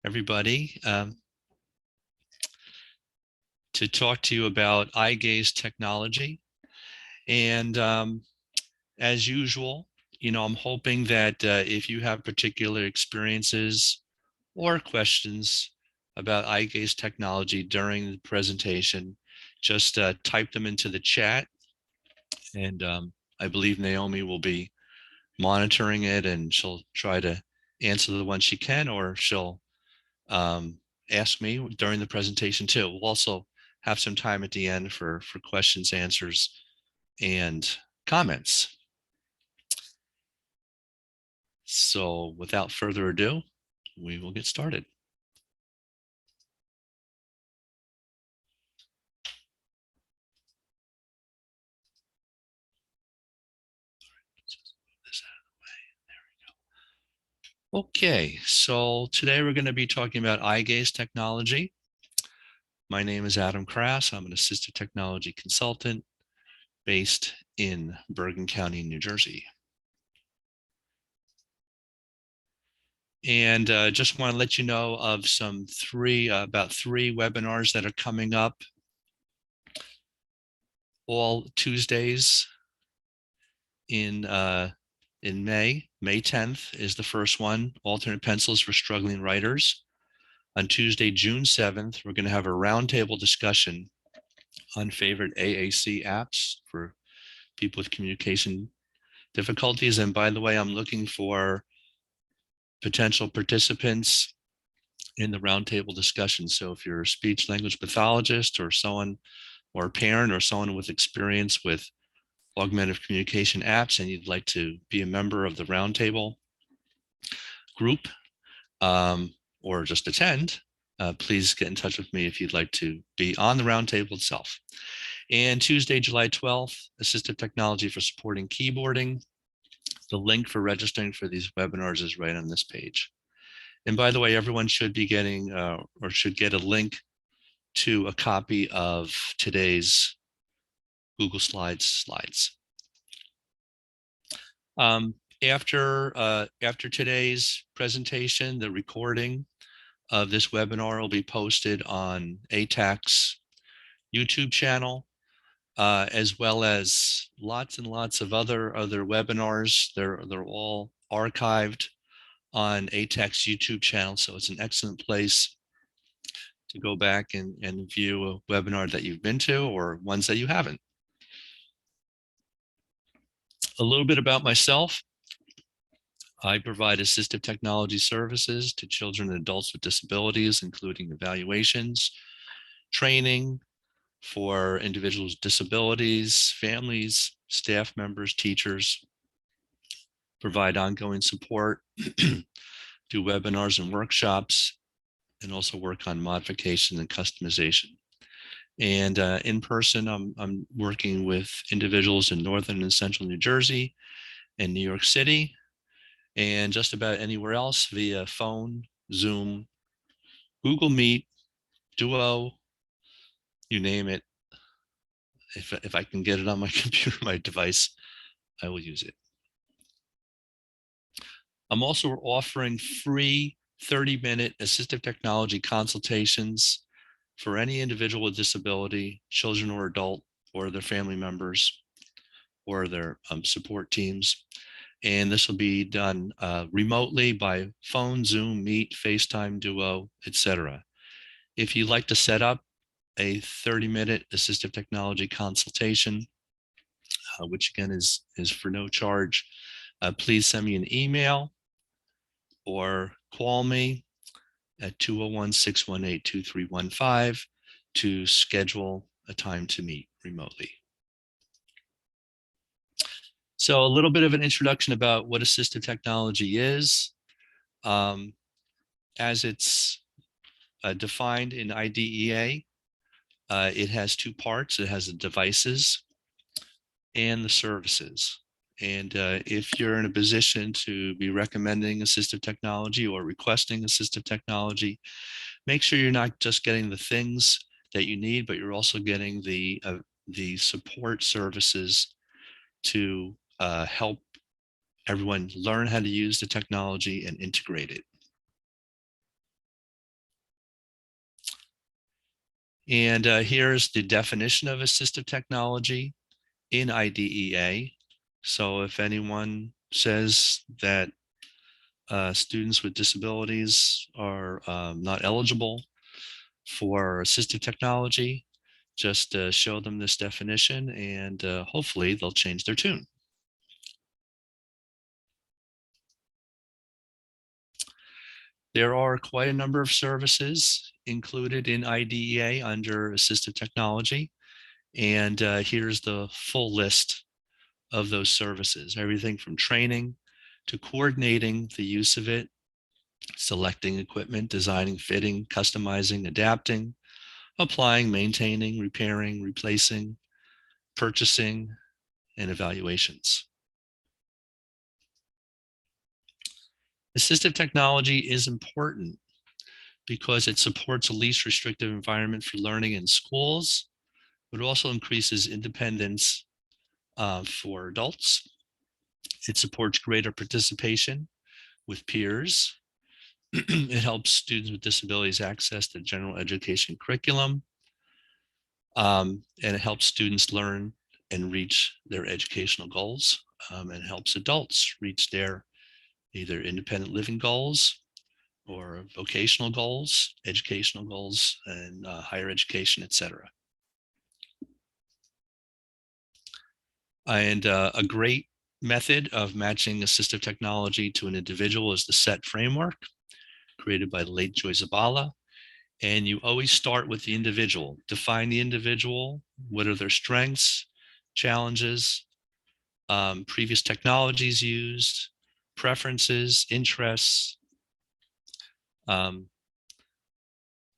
everybody, to talk to you about eye gaze technology. And as usual, I'm hoping that if you have particular experiences or questions about eye gaze technology during the presentation, just type them into the chat. And I believe Naomi will be monitoring it, and she'll try to answer the ones she can, or she'll ask me during the presentation too. We'll also have some time at the end for questions, answers, and comments. So without further ado, we will get started. Okay, so today we're going to be talking about eye gaze technology. My name is Adam Krass. I'm an assistive technology consultant based in Bergen County, New Jersey. And just want to let you know of about three webinars that are coming up all Tuesdays in May. May 10th is the first one, Alternate Pencils for Struggling Writers. On Tuesday, June 7th, we're going to have a roundtable discussion on favorite AAC apps for people with communication difficulties. And by the way, I'm looking for potential participants in the roundtable discussion. So if you're a speech language pathologist or someone, or a parent or someone with experience with augmentative communication apps, and you'd like to be a member of the roundtable group, or just attend, please get in touch with me if you'd like to be on the roundtable itself. And Tuesday, July 12th, Assistive Technology for Supporting Keyboarding. The link for registering for these webinars is right on this page. And by the way, everyone should be getting or should get a link to a copy of today's Google Slides. After today's presentation, the recording of this webinar will be posted on ATAC's YouTube channel, as well as lots and lots of other webinars. They're all archived on ATAC's YouTube channel, so it's an excellent place to go back and view a webinar that you've been to or ones that you haven't. A little bit about myself. I provide assistive technology services to children and adults with disabilities, including evaluations, training for individuals with disabilities, families, staff members, teachers, provide ongoing support, do webinars and workshops, and also work on modification and customization. And in person, I'm working with individuals in northern and central New Jersey and New York City, and just about anywhere else via phone, Zoom, Google Meet, Duo, you name it. If I can get it on my computer, my device, I will use it. I'm also offering free 30-minute assistive technology consultations for any individual with disability, children or adult, or their family members, or their support teams. And this will be done remotely by phone, Zoom, Meet, FaceTime, Duo, etc. If you'd like to set up a 30-minute assistive technology consultation, which again is for no charge, please send me an email or call me at 201-618-2315 to schedule a time to meet remotely. So a little bit of an introduction about what assistive technology is. As it's defined in IDEA, it has two parts. It has the devices and the services. And if you're in a position to be recommending assistive technology or requesting assistive technology, make sure you're not just getting the things that you need, but you're also getting the support services to help everyone learn how to use the technology and integrate it. And here's the definition of assistive technology in IDEA. So if anyone says that students with disabilities are not eligible for assistive technology, just show them this definition and hopefully they'll change their tune. There are quite a number of services included in IDEA under assistive technology. And here's the full list of those services, everything from training to coordinating the use of it, selecting equipment, designing, fitting, customizing, adapting, applying, maintaining, repairing, replacing, purchasing, and evaluations. Assistive technology is important because it supports a least restrictive environment for learning in schools, but also increases independence for adults. It supports greater participation with peers. It helps students with disabilities access the general education curriculum. And it helps students learn and reach their educational goals, and helps adults reach their either independent living goals or vocational goals, educational goals, and higher education, etc. And a great method of matching assistive technology to an individual is the SET framework created by the late Joy Zabala. And you always start with the individual. Define the individual. What are their strengths, challenges, previous technologies used, preferences, interests,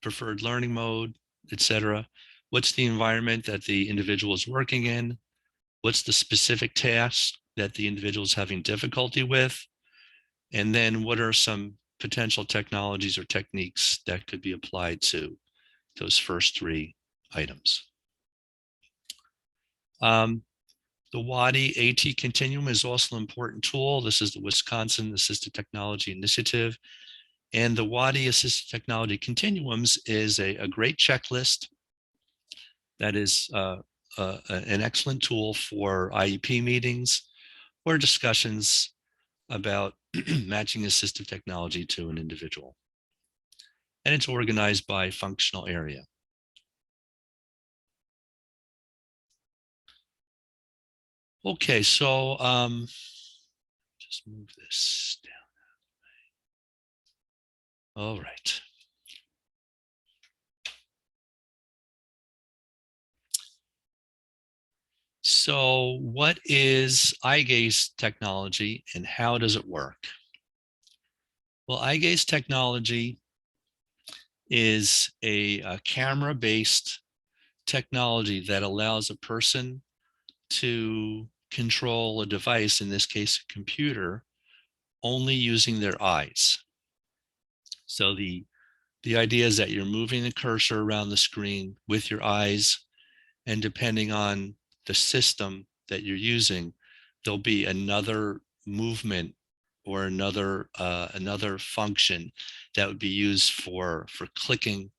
preferred learning mode, etc. What's the environment that the individual is working in? What's the specific task that the individual is having difficulty with? And then what are some potential technologies or techniques that could be applied to those first three items? The WADI AT Continuum is also an important tool. This is the Wisconsin Assistive Technology Initiative. And the WADI Assistive Technology Continuums is a great checklist that is an excellent tool for IEP meetings or discussions about matching assistive technology to an individual. And it's organized by functional area. Okay, so just move this down. All right. So what is eyegaze technology and how does it work? Well, eyegaze technology is a camera-based technology that allows a person to control a device, in this case, a computer, only using their eyes. So the idea is that you're moving the cursor around the screen with your eyes, and depending on the system that you're using, there'll be another movement or another function that would be used for clicking,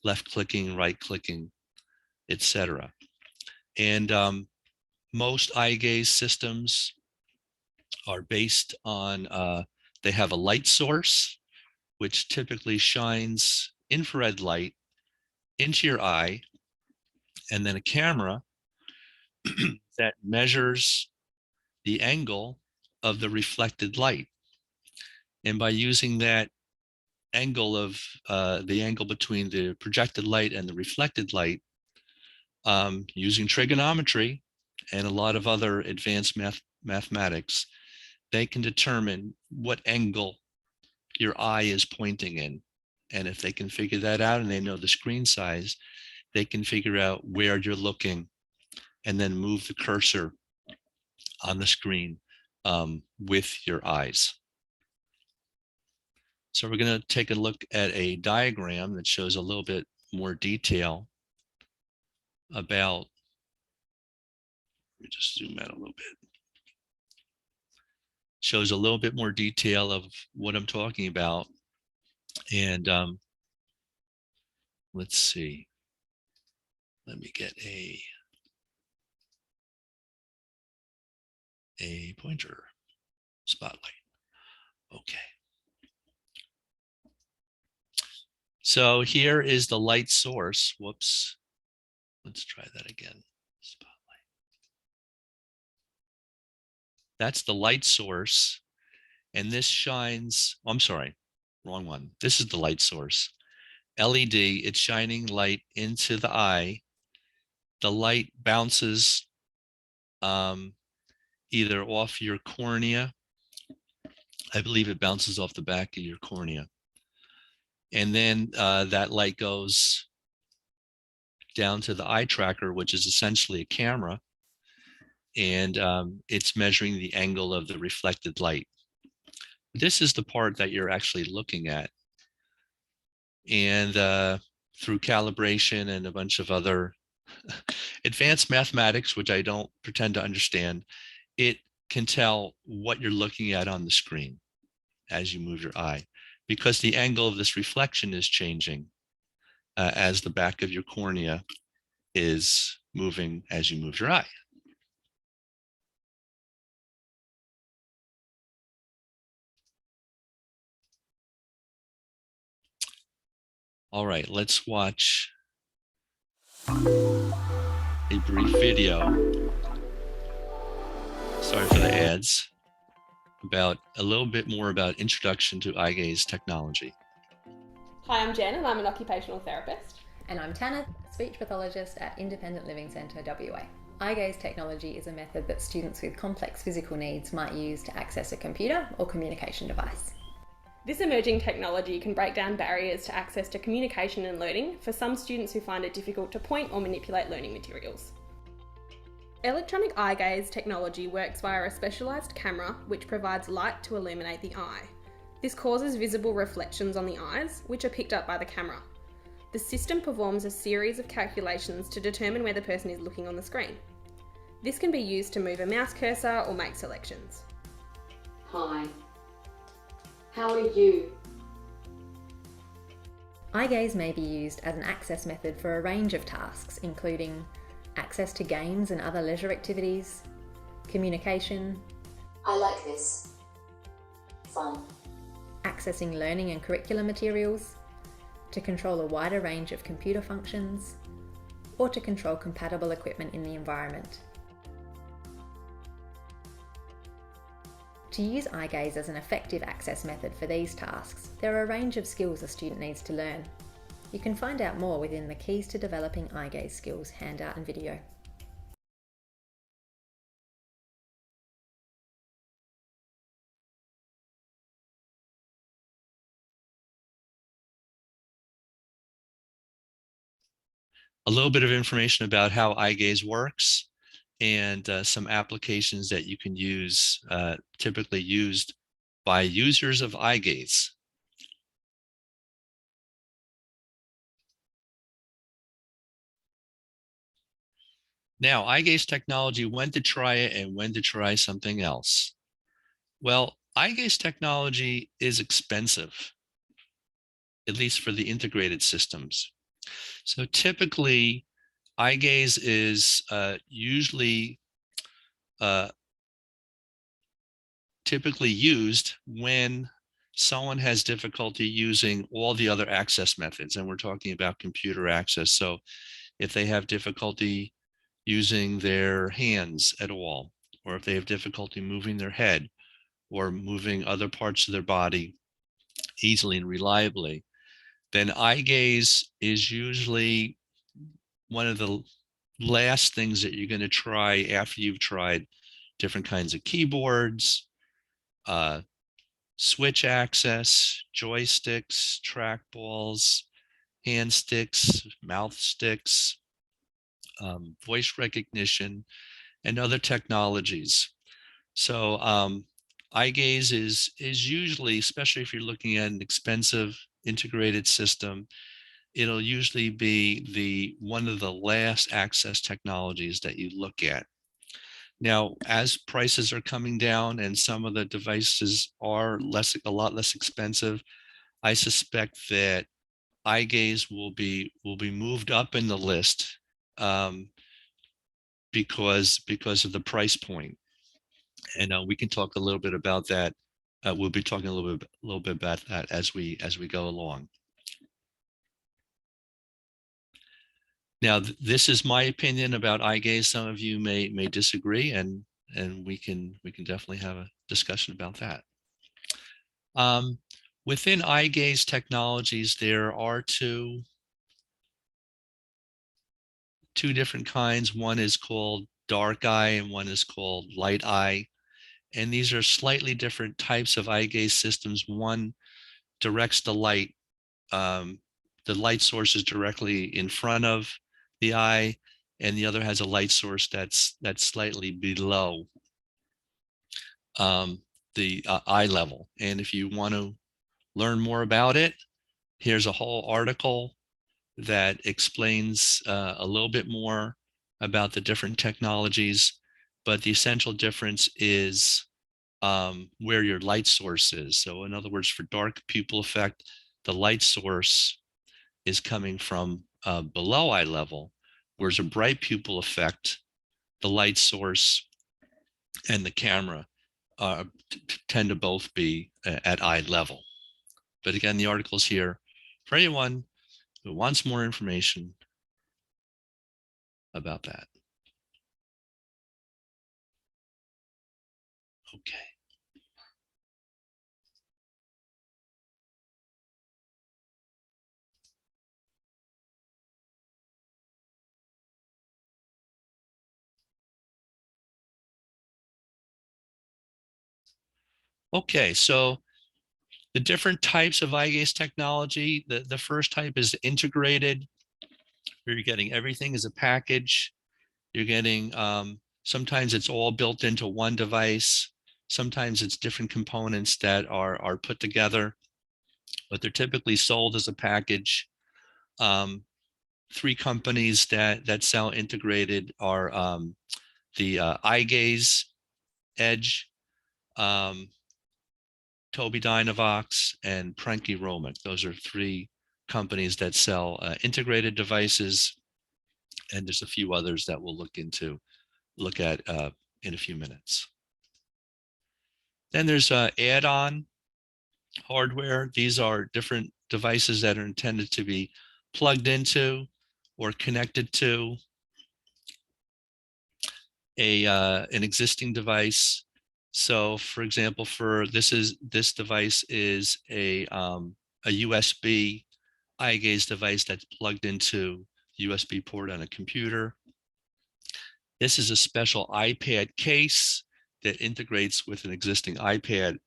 left clicking, right clicking, etc. And most eye gaze systems are based on they have a light source, which typically shines infrared light into your eye, and then a camera that measures the angle of the reflected light. And by using that angle of the angle between the projected light and the reflected light, using trigonometry and a lot of other advanced mathematics, they can determine what angle your eye is pointing in. And if they can figure that out and they know the screen size, they can figure out where you're looking and then move the cursor on the screen with your eyes. So we're going to take a look at a diagram that shows a little bit more detail about, let me just zoom out a little bit. Shows a little bit more detail of what I'm talking about. And let's see. Let me get a pointer spotlight. Okay. So here is the light source. Whoops. Let's try that again. Spotlight. That's the light source. And this shines, oh, I'm sorry, wrong one. This is the light source. LED, it's shining light into the eye. The light bounces either off your cornea. I believe it bounces off the back of your cornea. And then that light goes down to the eye tracker, which is essentially a camera. And it's measuring the angle of the reflected light. This is the part that you're actually looking at. And through calibration and a bunch of other advanced mathematics, which I don't pretend to understand, it can tell what you're looking at on the screen as you move your eye, because the angle of this reflection is changing as the back of your cornea is moving as you move your eye. All right, let's watch a brief video. Sorry for the ads. About a little bit more about introduction to eye gaze technology. Hi, I'm Jen and I'm an occupational therapist. And I'm Tanith, speech pathologist at Independent Living Centre WA. Eye gaze technology is a method that students with complex physical needs might use to access a computer or communication device. This emerging technology can break down barriers to access to communication and learning for some students who find it difficult to point or manipulate learning materials. Electronic eye gaze technology works via a specialised camera which provides light to illuminate the eye. This causes visible reflections on the eyes, which are picked up by the camera. The system performs a series of calculations to determine where the person is looking on the screen. This can be used to move a mouse cursor or make selections. Hi. How are you? Eye gaze may be used as an access method for a range of tasks, including access to games and other leisure activities, communication, I like this. Fun. accessing learning and curriculum materials, to control a wider range of computer functions, or to control compatible equipment in the environment. To use eye gaze as an effective access method for these tasks, there are a range of skills a student needs to learn. You can find out more within the Keys to Developing Eye Gaze Skills handout and video. A little bit of information about how eye gaze works and some applications that you can use, typically used by users of eye gaze. Now, eye gaze technology, when to try it and when to try something else. Well, eye gaze technology is expensive, at least for the integrated systems. So typically, eye gaze is usually typically used when someone has difficulty using all the other access methods, and we're talking about computer access. So if they have difficulty using their hands at all, or if they have difficulty moving their head or moving other parts of their body easily and reliably, then eye gaze is usually one of the last things that you're going to try after you've tried different kinds of keyboards, switch access, joysticks, trackballs, hand sticks, mouth sticks, voice recognition, and other technologies. So eye gaze is usually, especially if you're looking at an expensive integrated system, it'll usually be one of the last access technologies that you look at. Now, as prices are coming down and some of the devices are a lot less expensive, I suspect that eye gaze will be moved up in the list because of the price point. And we can talk a little bit about that. We'll be talking a little bit about that as we go along. Now, this is my opinion about eye gaze. Some of you may disagree, and we can definitely have a discussion about that. Within eye gaze technologies, there are two different kinds. One is called dark eye, and one is called light eye. And these are slightly different types of eye gaze systems. One directs the light source is directly in front of the eye, and the other has a light source that's slightly below the eye level. And if you want to learn more about it, here's a whole article that explains a little bit more about the different technologies, but the essential difference is where your light source is. So in other words, for dark pupil effect, the light source is coming from below eye level, whereas a bright pupil effect, the light source and the camera tend to both be at eye level. But again, the article's here for anyone who wants more information about that. Okay. Okay, so the different types of eye gaze technology, the first type is integrated, where you're getting everything as a package. You're getting, sometimes it's all built into one device. Sometimes it's different components that are put together, but they're typically sold as a package. Three companies that sell integrated are the eyegaze, Edge, Tobii Dynavox, and Enrollment. Those are three companies that sell integrated devices, and there's a few others that we'll look at in a few minutes. Then there's Addon hardware. These are different devices that are intended to be plugged into or connected to an existing device. So for example, this device is a USB eye gaze device that's plugged into USB port on a computer. This is a special iPad case that integrates with an existing iPad.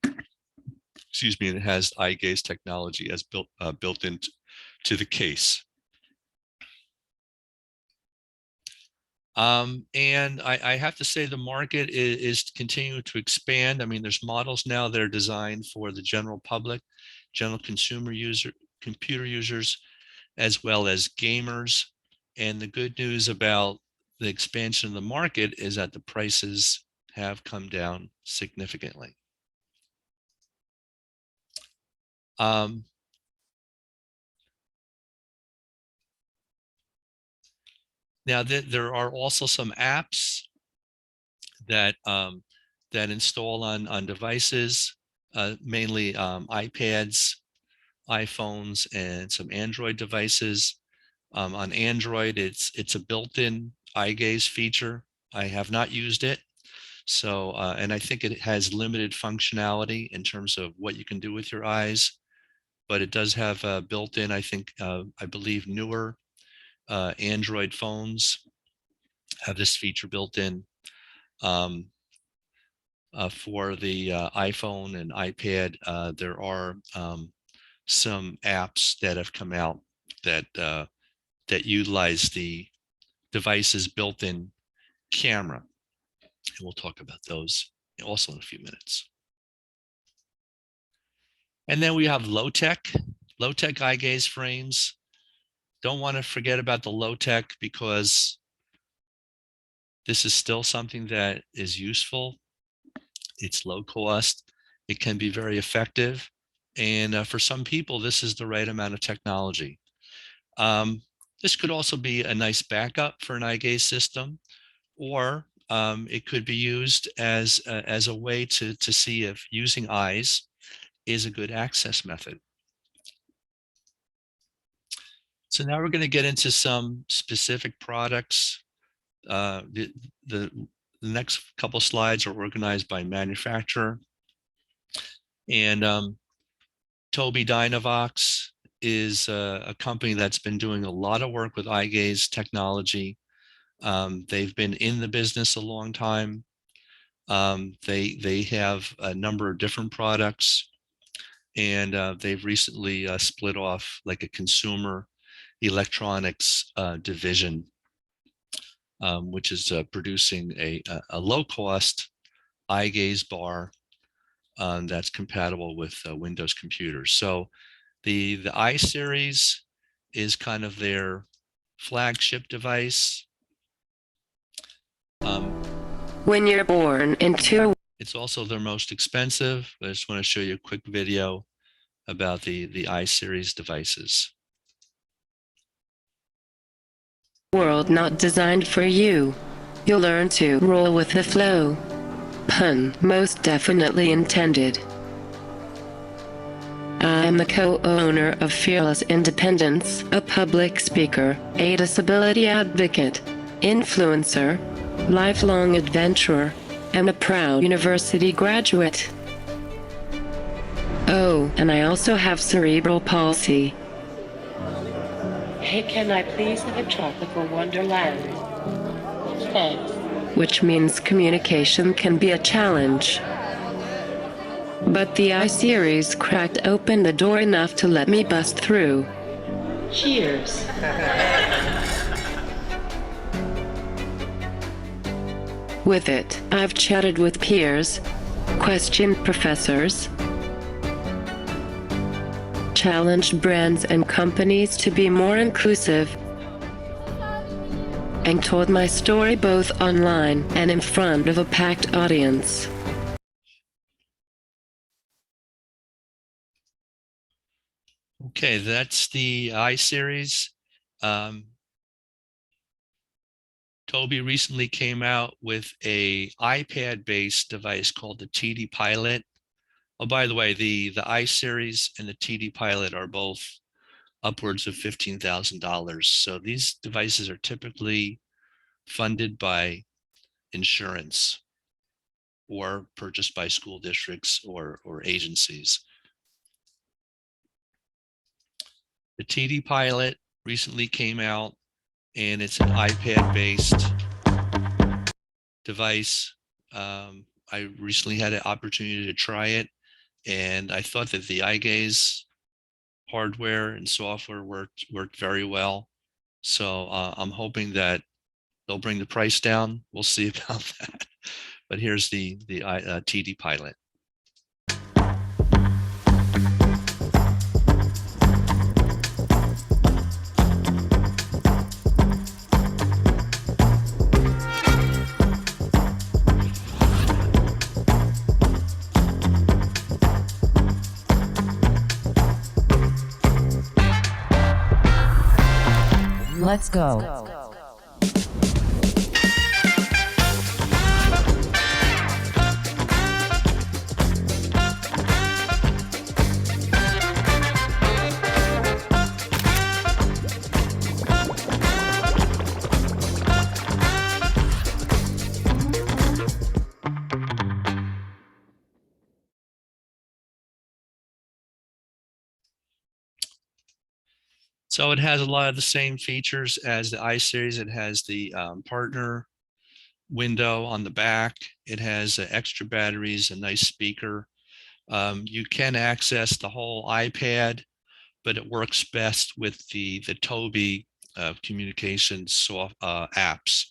Excuse me, and it has eye gaze technology as built into the case. And I have to say the market is continuing to expand. I mean, there's models now that are designed for the general public, general computer users, as well as gamers. And the good news about the expansion of the market is that the prices have come down significantly. Now, there are also some apps that install on devices, mainly iPads, iPhones, and some Android devices. On Android, it's a built-in eye gaze feature. I have not used it, so and I think it has limited functionality in terms of what you can do with your eyes, but it does have built-in. I believe newer Android phones have this feature built in. For the iPhone and iPad, there are some apps that have come out that utilize the device's built-in camera, and we'll talk about those also in a few minutes. And then we have Lowtech eye gaze frames. Don't want to forget about the Lowtech, because this is still something that is useful. It's low cost. It can be very effective. And for some people, this is the right amount of technology. This could also be a nice backup for an eye gaze system, or it could be used as a way to see if using eyes is a good access method. So now we're going to get into some specific products. The next couple slides are organized by manufacturer. And Tobii Dynavox is a company that's been doing a lot of work with eye gaze technology. They've been in the business a long time. They have a number of different products, and they've recently split off like a consumer electronics division, which is producing a low-cost eye gaze bar that's compatible with Windows computers. So the I series is kind of their flagship device. When you're born into, it's also their most expensive. I just want to show you a quick video about the I series devices. World not designed for you. You'll learn to roll with the flow. Pun most definitely intended. I am the co-owner of Fearless Independence, a public speaker, a disability advocate, influencer, lifelong adventurer, and a proud university graduate. Oh, and I also have cerebral palsy. Hey, can I please have a tropical wonderland? Thanks. Which means communication can be a challenge. But the I-Series cracked open the door enough to let me bust through. Cheers. With it, I've chatted with peers, questioned professors, challenged brands and companies to be more inclusive, and told my story both online and in front of a packed audience. Okay, that's the I series. Tobii recently came out with a iPad-based device called the TD Pilot. Oh, by the way, the I series and the TD Pilot are both upwards of $15,000. So these devices are typically funded by insurance or purchased by school districts or agencies. The TD Pilot recently came out, and it's an iPad-based device. I recently had an opportunity to try it, and I thought that the eye gaze hardware and software worked very well. So I'm hoping that they'll bring the price down. We'll see about that. But here's the TD Pilot. Let's go. So it has a lot of the same features as the I series. It has the partner window on the back. It has extra batteries, a nice speaker. You can access the whole iPad, but it works best with the Tobii communication apps.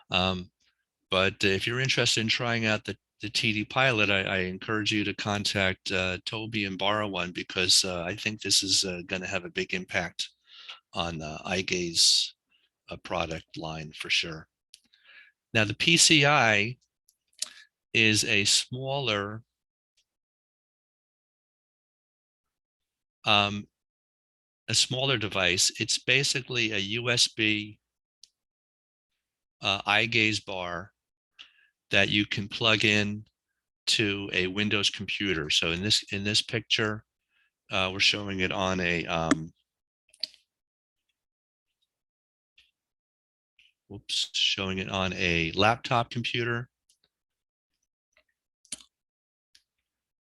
But if you're interested in trying out the TD Pilot, I encourage you to contact Tobii and borrow one, because I think this is going to have a big impact on eye gaze product line for sure. Now the PCI is a smaller a smaller device. It's basically a USB eye gaze bar that you can plug in to a Windows computer. So in this picture, we're showing it on a showing it on a laptop computer.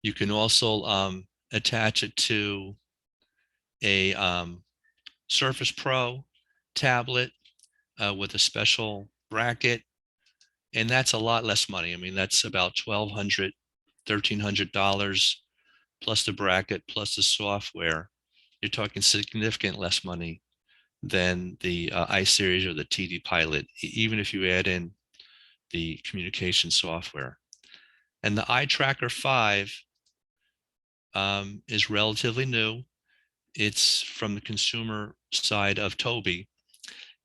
You can also attach it to a Surface Pro tablet with a special bracket, and that's a lot less money. I mean, that's about $1,200, $1,300 plus the bracket plus the software. You're talking significant less money than the iSeries or the TD Pilot, even if you add in the communication software. And the Eye Tracker 5 is relatively new. It's from the consumer side of Tobii,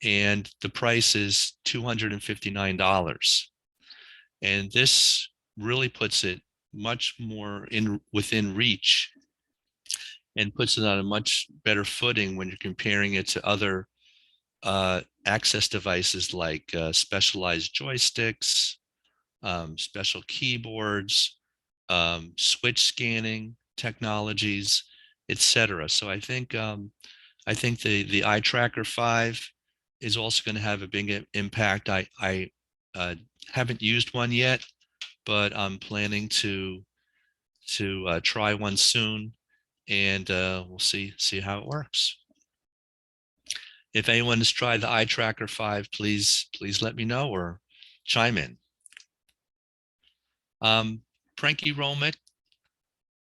and the price is $259. And this really puts it much more within reach and puts it on a much better footing when you're comparing it to other access devices like specialized joysticks, special keyboards, switch scanning technologies, etc. So I think the Eye Tracker 5 is also going to have a big impact. I haven't used one yet, but I'm planning to try one soon, and we'll see how it works. If anyone has tried the Eye Tracker 5, please let me know or chime in. Enrollment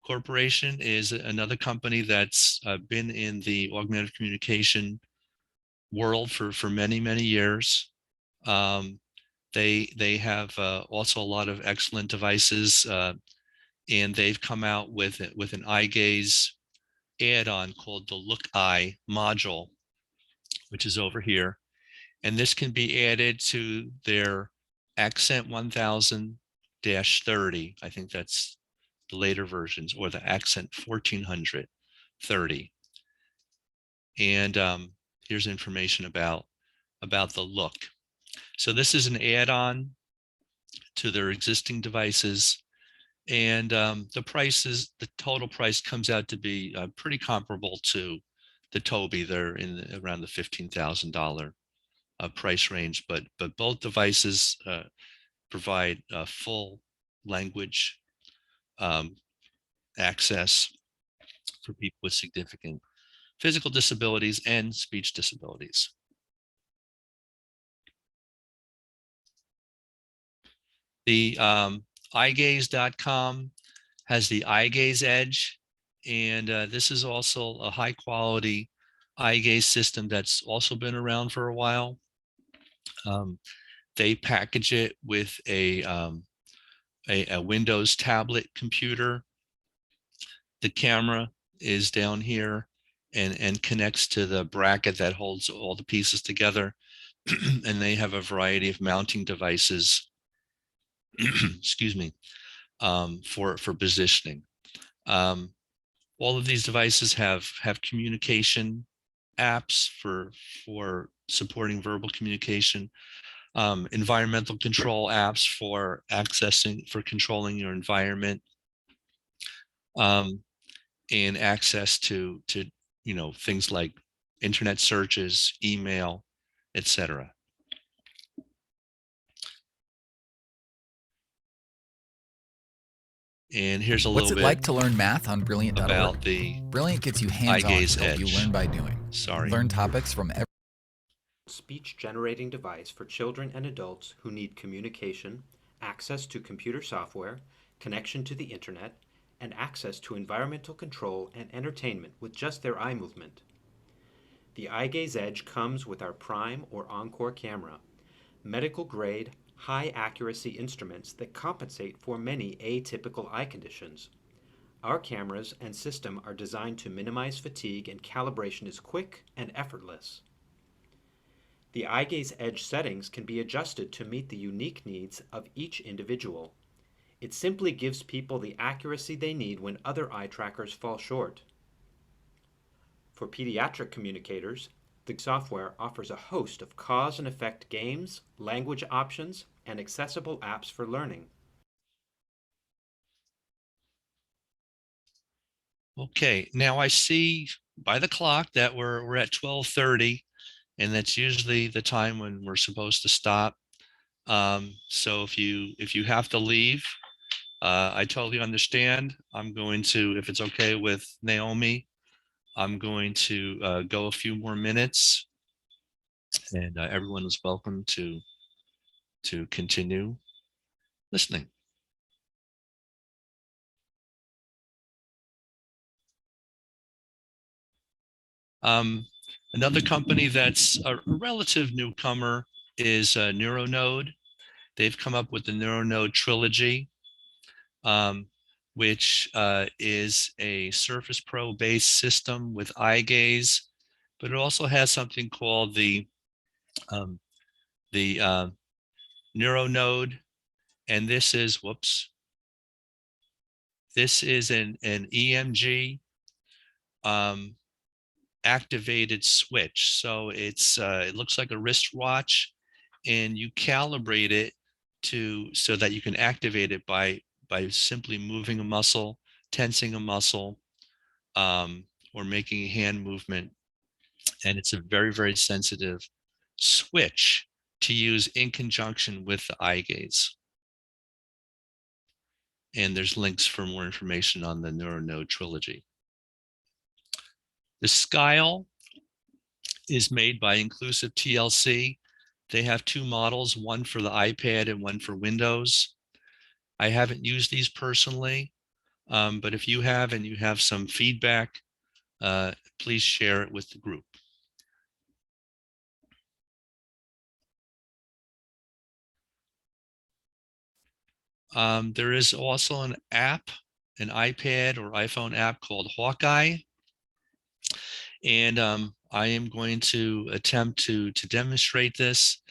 Corporation is another company that's been in the augmented communication world for many years. They have also a lot of excellent devices, and they've come out with an eye gaze add-on called the Look Eye module, which is over here. And this can be added to their Accent 1000-30. I think that's the later versions, or the Accent 1430. And here's information about the Look. So this is an add-on to their existing devices, and the total price comes out to be pretty comparable to the Tobii. They're in around the $15,000 price range, but both devices provide full language access for people with significant physical disabilities and speech disabilities. The eyegaze.com has the eyegaze edge, and this is also a high quality eye gaze system that's also been around for a while. They package it with a Windows tablet computer. The camera is down here and connects to the bracket that holds all the pieces together. And they have a variety of mounting devices, excuse me, for positioning. All of these devices have communication apps for supporting verbal communication, environmental control apps for controlling your environment, and access to things like internet searches, email, etc. And here's a little bit. What's it like to learn math on Brilliant.org? About the Brilliant gets you hands-on to help you learn by doing. Sorry. Learn topics from every speech-generating device for children and adults who need communication, access to computer software, connection to the internet, and access to environmental control and entertainment with just their eye movement. The eyegaze Edge comes with our Prime or Encore camera, medical-grade, high-accuracy instruments that compensate for many atypical eye conditions. Our cameras and system are designed to minimize fatigue, and calibration is quick and effortless. The eyegaze Edge settings can be adjusted to meet the unique needs of each individual. It simply gives people the accuracy they need when other eye trackers fall short. For pediatric communicators, the software offers a host of cause and effect games, language options, and accessible apps for learning. Okay, now I see by the clock that we're at 12:30, and that's usually the time when we're supposed to stop. So if you have to leave, I totally understand. I'm going to, if it's okay with Naomi, I'm going to go a few more minutes, and everyone is welcome to continue listening. Another company that's a relative newcomer is NeuroNode. They've come up with the NeuroNode Trilogy, which is a Surface Pro based system with eye gaze, but it also has something called the NeuroNode, and this is an EMG activated switch. So it looks like a wristwatch, and you calibrate it so that you can activate it by simply moving a muscle, tensing a muscle, or making a hand movement. And it's a very, very sensitive switch to use in conjunction with the eye gaze. And there's links for more information on the NeuroNode Trilogy. The Skyle is made by Inclusive TLC. They have two models, one for the iPad and one for Windows. I haven't used these personally, but if you have and you have some feedback, please share it with the group. There is also an app, an iPad or iPhone app called Hawkeye. And I am going to attempt to demonstrate this.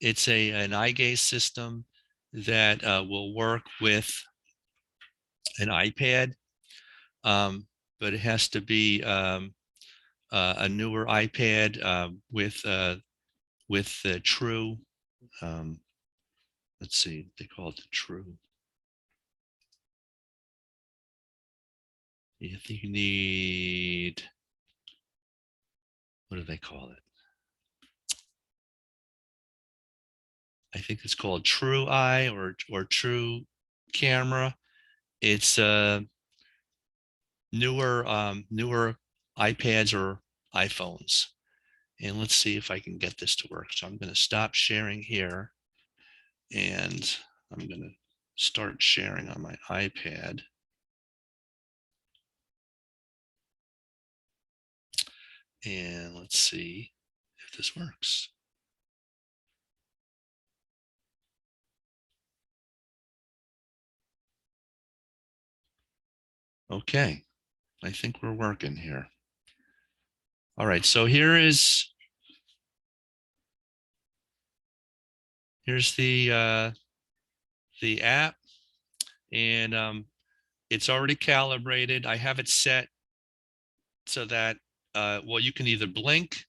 It's an eye gaze system that will work with an iPad, but it has to be a newer iPad with the True. Let's see, they call it the True. I think you need, what do they call it? I think it's called True Eye or True Camera. It's newer iPads or iPhones. And let's see if I can get this to work. So I'm going to stop sharing here, and I'm going to start sharing on my iPad. And let's see if this works. Okay, I think we're working here. All right, so here's the app, and it's already calibrated. I have it set so that well, you can either blink,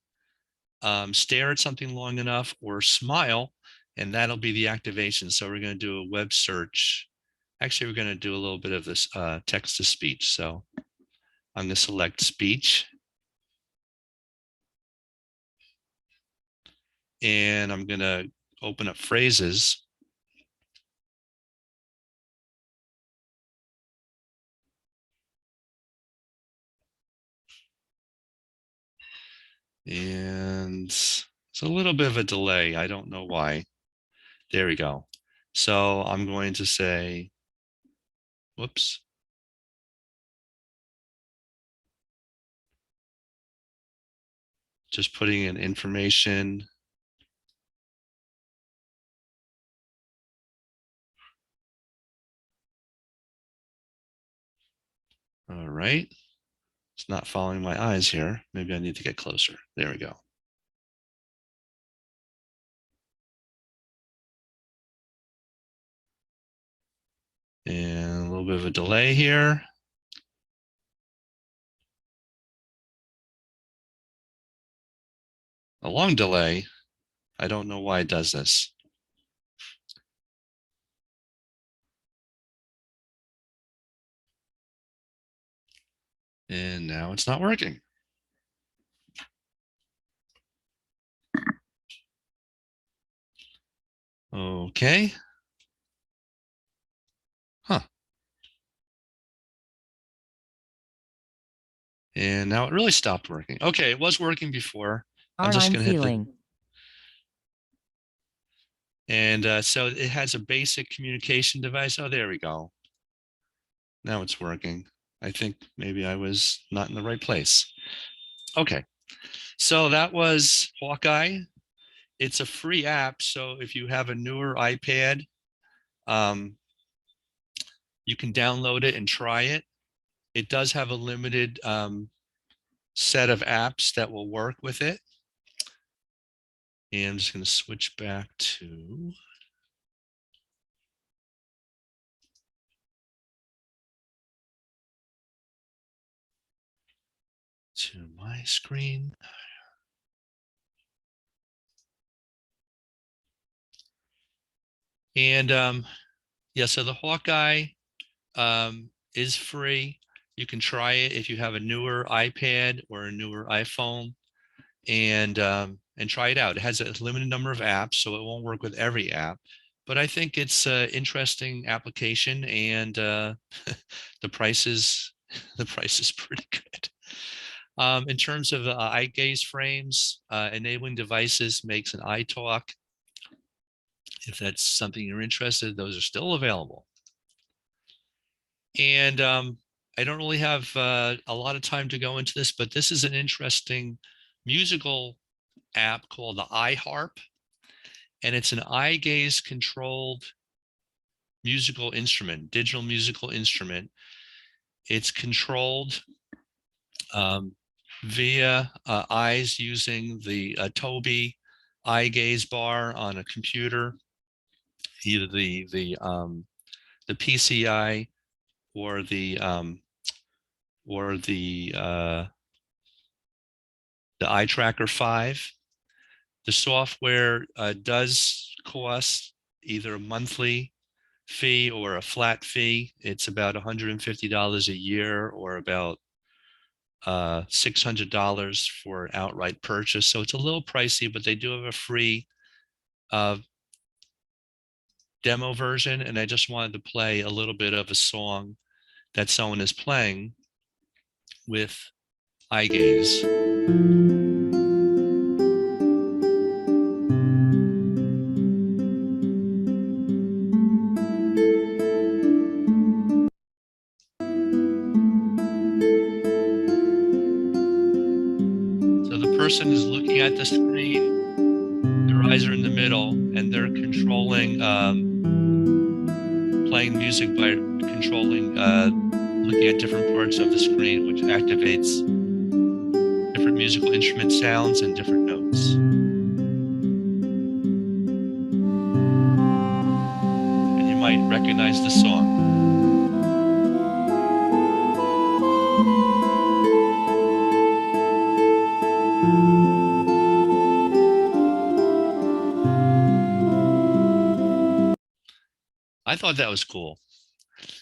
stare at something long enough, or smile, and that'll be the activation. So we're going to do a web search. Actually, we're going to do a little bit of this text to speech. So I'm going to select speech, and I'm going to open up phrases. And it's a little bit of a delay. I don't know why. There we go. So I'm going to say, whoops. Just putting in information. All right. It's not following my eyes here. Maybe I need to get closer. There we go. And a little bit of a delay here. a long delay. I don't know why it does this. And now it's not working. Okay. Huh. And now it really stopped working. Okay, it was working before. I'm just going to hit the... And so it has a basic communication device. Oh, there we go. Now it's working. I think maybe I was not in the right place. Okay, so that was Hawkeye. It's a free app, so if you have a newer iPad, you can download it and try it. It does have a limited set of apps that will work with it. And I'm just going to switch back to my screen. And yeah, so the Hawkeye is free. You can try it if you have a newer iPad or a newer iPhone, and try it out. It has a limited number of apps, so it won't work with every app. But I think it's an interesting application, and the price is pretty good. In terms of eye gaze frames, enabling devices makes an eye talk. If that's something you're interested in, those are still available. And I don't really have a lot of time to go into this, but this is an interesting musical app called the Iharp, and it's an eye gaze controlled musical instrument, digital musical instrument. It's controlled via eyes using the Tobii eye gaze bar on a computer, either the PCI or the Eye Tracker 5. The software does cost either a monthly fee or a flat fee. It's about $150 a year, or about $600 for outright purchase. So it's a little pricey, but they do have a free demo version. And I just wanted to play a little bit of a song that someone is playing with eye gaze. So the person is looking at the screen, their eyes are in the middle, and they're controlling, playing music by controlling, looking at different parts of the screen, which activates different musical instrument sounds and different notes. And you might recognize the song. I thought that was cool.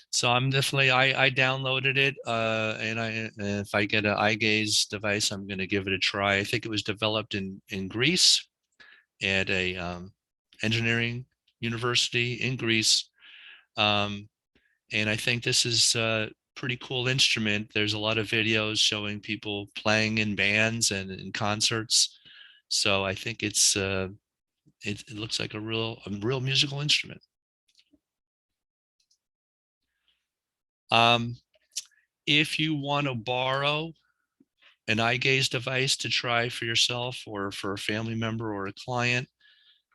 So I'm definitely, I downloaded it, and if I get an eye gaze device, I'm going to give it a try. I think it was developed in Greece at a engineering university in Greece. And I think this is a pretty cool instrument. There's a lot of videos showing people playing in bands and in concerts. So I think it's it looks like a real musical instrument. If you want to borrow an eye gaze device to try for yourself or for a family member or a client,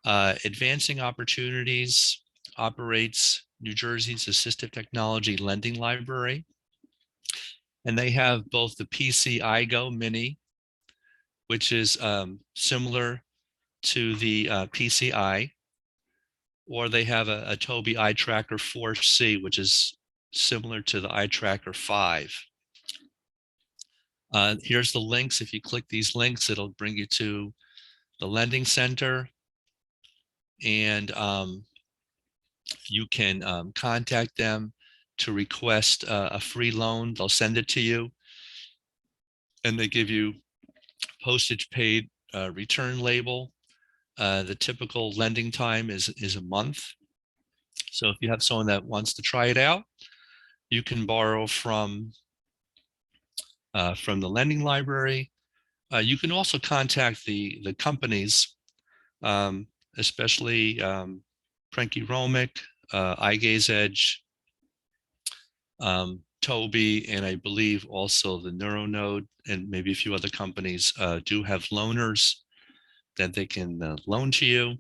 Advancing Opportunities operates New Jersey's Assistive Technology Lending Library. And they have both the PC iGo Mini, which is similar to the PCI, or they have a Tobii Eye Tracker 4C, which is similar to the Eye Tracker 5. Here's the links. If you click these links, it'll bring you to the lending center, and you can contact them to request a free loan. They'll send it to you, and they give you postage paid return label. The typical lending time is a month. So if you have someone that wants to try it out, you can borrow from the lending library. You can also contact the companies, especially Enrollment, eyegaze Edge, Toby, and I believe also the NeuroNode and maybe a few other companies do have loaners that they can loan to you,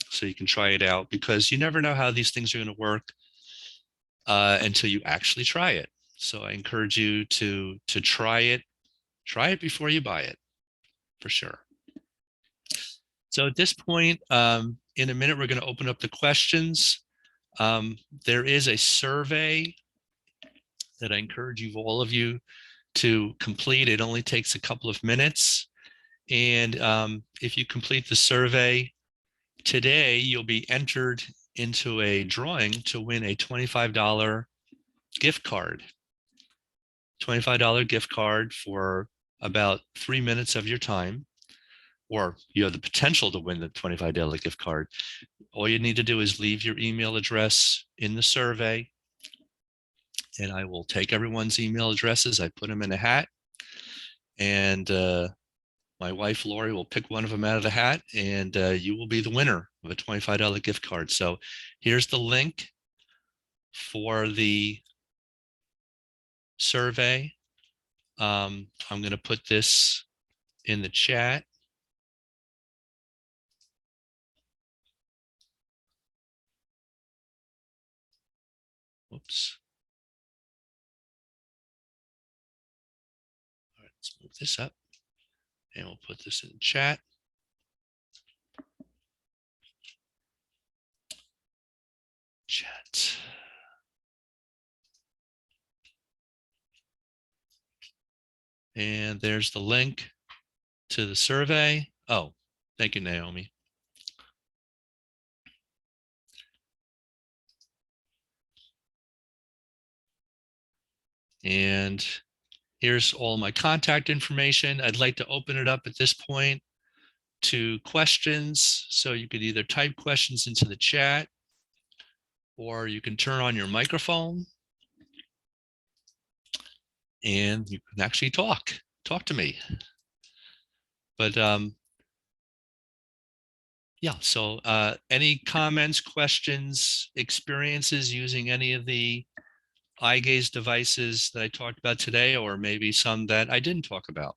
so you can try it out, because you never know how these things are going to work until you actually try it. So I encourage you to try it. Try it before you buy it, for sure. So at this point, in a minute, we're going to open up the questions. There is a survey that I encourage all of you to complete. It only takes a couple of minutes. And if you complete the survey today, you'll be entered into a drawing to win a $25 gift card. $25 gift card for about 3 minutes of your time, or you have the potential to win the $25 gift card. All you need to do is leave your email address in the survey, and I will take everyone's email addresses. I put them in a hat, and my wife, Lori, will pick one of them out of the hat, and you will be the winner of a $25 gift card. So here's the link for the survey. I'm going to put this in the chat. Whoops. All right, let's move this up, and we'll put this in the chat. Chat. And there's the link to the survey. Oh, thank you, Naomi. And here's all my contact information. I'd like to open it up at this point to questions. So you could either type questions into the chat, or you can turn on your microphone and you can actually talk to me. But yeah, so any comments, questions, experiences using any of the eyegaze devices that I talked about today, or maybe some that I didn't talk about?